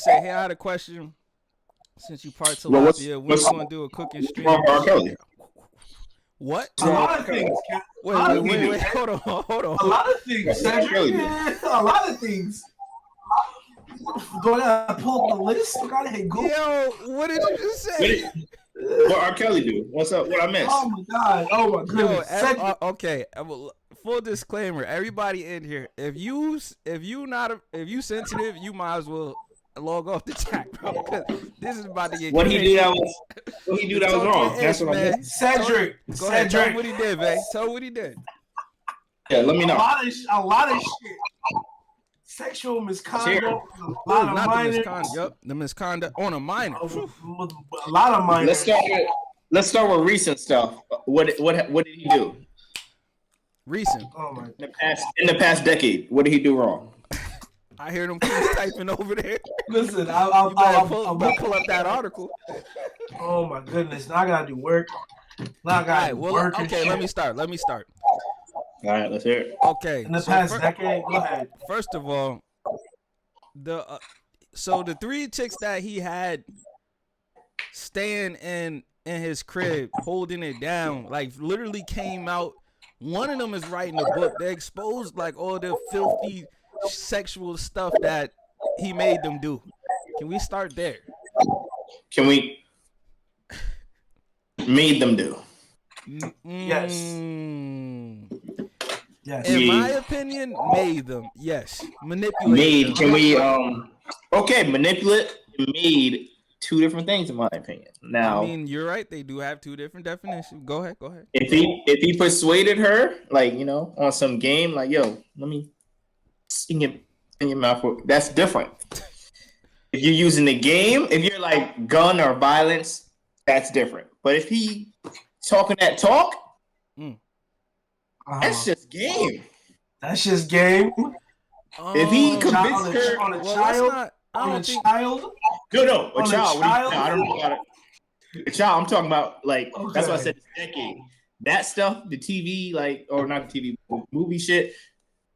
say, hey, I had a question. Since you part Well, tilapia, when you gonna do a cooking stream? wrong with R. Kelly? What? A lot of things. Wait. Hold on. A lot of things, Cedric. A lot of things. Do I gotta pull up the list? I gotta go. Yo, what did you just say? What R. Kelly do? What's up? What I missed? Oh my god! Oh my goodness! Okay. Full disclaimer: everybody in here, if you sensitive, you might as well log off the chat, bro. Because this is about to get. What he do that was wrong. That's what I missed. Cedric. Go ahead. Tell him what he did, man. Tell him what he did. Yeah, let me know. A lot of shit. Sexual misconduct. A lot of minors. The misconduct on a minor. A lot of minors. Let's start with recent stuff. What did he do? Recent. Oh my. In the past decade, what did he do wrong? I hear them kids typing over there. Listen, I'll pull up that article. Oh my goodness! Now I gotta do work. Now I gotta work. Okay, let me start. All right, let's hear it. Okay. In the past decade, go ahead. First of all, the three chicks that he had staying in his crib, holding it down, like literally came out. One of them is writing a book. They exposed like all the filthy sexual stuff that he made them do. Can we start there? Can we made them do? Yes. Yes. In my opinion, made them. Yes. Manipulate them. Can we okay, manipulate and made two different things in my opinion. Now I mean, you're right, they do have two different definitions. Go ahead. If he persuaded her, like, you know, on some game, like, yo, let me sing it in your mouth, that's different. If you're using the game, if you're like gun or violence, that's different. But if he talking that talk, that's just game. That's just game. If he convinced her on a child, a child. No, a child. I don't know about it. A child. I'm talking about like that's why I said this decade. That stuff, the TV, like, or not the TV, movie shit.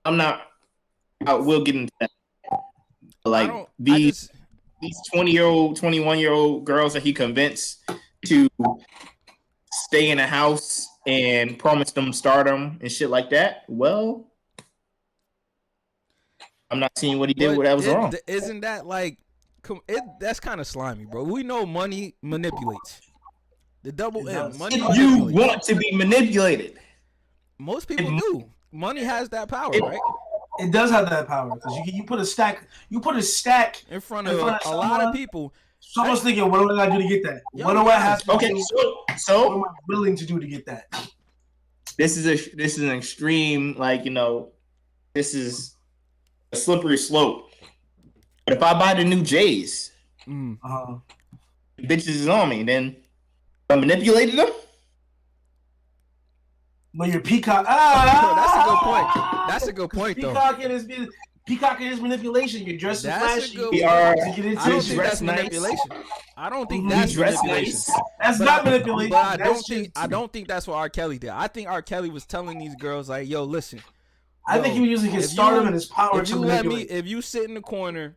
I'm not. I will get into that. Like these 20-year-old, 21-year-old girls that he convinced to stay in a house and promised them stardom and shit like that. Well, I'm not seeing what he did. That was wrong. Isn't that like? That's kind of slimy, bro. We know money manipulates. The double M. Money. If you want to be manipulated, most people do. Money has that power, right? It does have that power because you put a stack in front of a lot of people. Someone's thinking, what do I gotta do to get that? What do I have to do? So what am I willing to do to get that? This is an extreme, like, you know, this is a slippery slope. But if I buy the new J's, bitches is on me, then I manipulated them. But your peacock. That's a good point, though. Peacock in his manipulation. You're dressed flashy. I don't think that's manipulation. I don't think that's manipulation. That's not manipulation. But I don't think that's what R. Kelly did. I think R. Kelly was telling these girls like, "Yo, listen." I think he was using his stardom and his power to manipulate. If you sit in the corner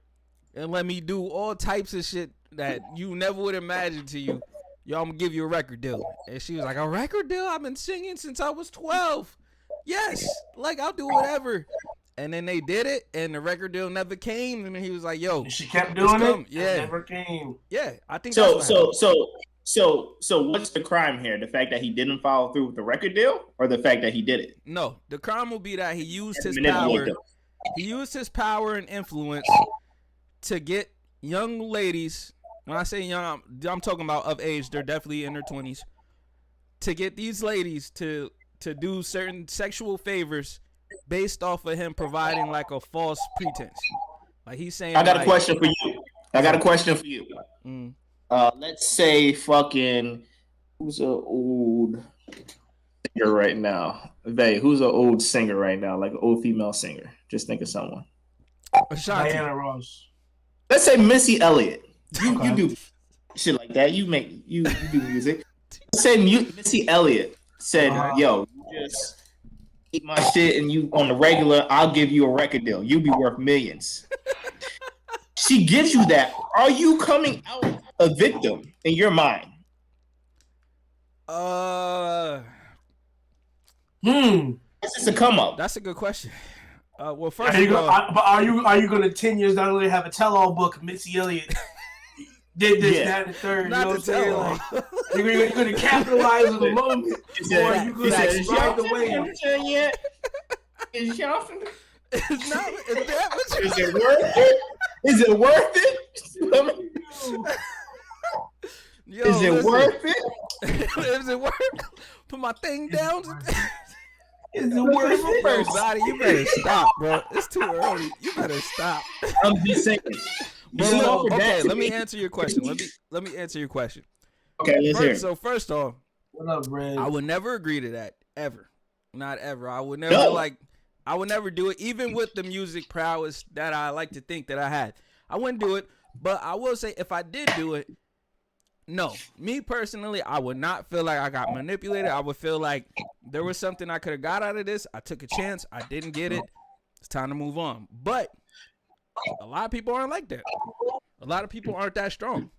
and let me do all types of shit that you never would imagine to you, yo, I'm gonna give you a record deal. And she was like, a record deal? I've been singing since I was 12. Yes, like I'll do whatever. And then they did it, and the record deal never came. And then he was like, "Yo," she kept doing it. Yeah, it never came. Yeah, I think so. So what's the crime here? The fact that he didn't follow through with the record deal, or the fact that he did it? No, the crime will be that he used his power. He used his power and influence to get young ladies. When I say young, I'm talking about of age. They're definitely in their 20s. To get these ladies to do certain sexual favors based off of him providing like a false pretense. Like he's saying, I got a question for you. Let's say fucking who's an old singer right now? Who's an old singer right now? Like an old female singer. Just think of someone. Diana Ross. Let's say Missy Elliott. You do shit like that. You do music. Let's say Missy Elliott said, "Yo, you just eat my shit and you on the regular, I'll give you a record deal. You'll be worth millions." she gives you that. Are you coming out a victim in your mind? Is this a come up? That's a good question. Well, first of all, but are you gonna 10 years down the line have a tell-all book? Missy Elliott did this, that, and the third. Not you know what I'm saying? all. You're gonna capitalize on the moment, or are you gonna ride the wave? Is that what is it worth it? Is it worth it? Yo, is it worth it? Is it worth? Put my thing down. Is it worth it? Everybody, you better stop, bro. It's too early. You better stop. I'm just saying. Okay, let me answer your question. Let me answer your question. Okay, let's hear it. So first off, what up, Brad? I would never agree to that ever. Not ever. I would never I would never do it, even with the music prowess that I like to think that I had. I wouldn't do it, but I will say if I did do it, no. Me personally, I would not feel like I got manipulated. I would feel like there was something I could have got out of this. I took a chance. I didn't get it. It's time to move on. But a lot of people aren't like that. A lot of people aren't that strong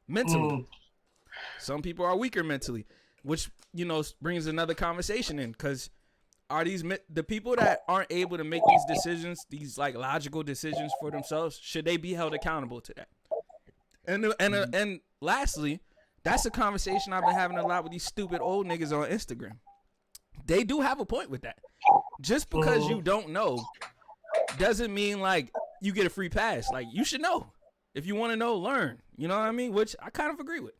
mentally. Some people are weaker mentally, which, brings another conversation in, because are the people that aren't able to make these decisions, these like logical decisions for themselves, should they be held accountable to that? And lastly, that's a conversation I've been having a lot with these stupid old niggas on Instagram. They do have a point with that. Just because you don't know doesn't mean like you get a free pass. Like, you should know. If you want to know, learn. You know what I mean? Which I kind of agree with.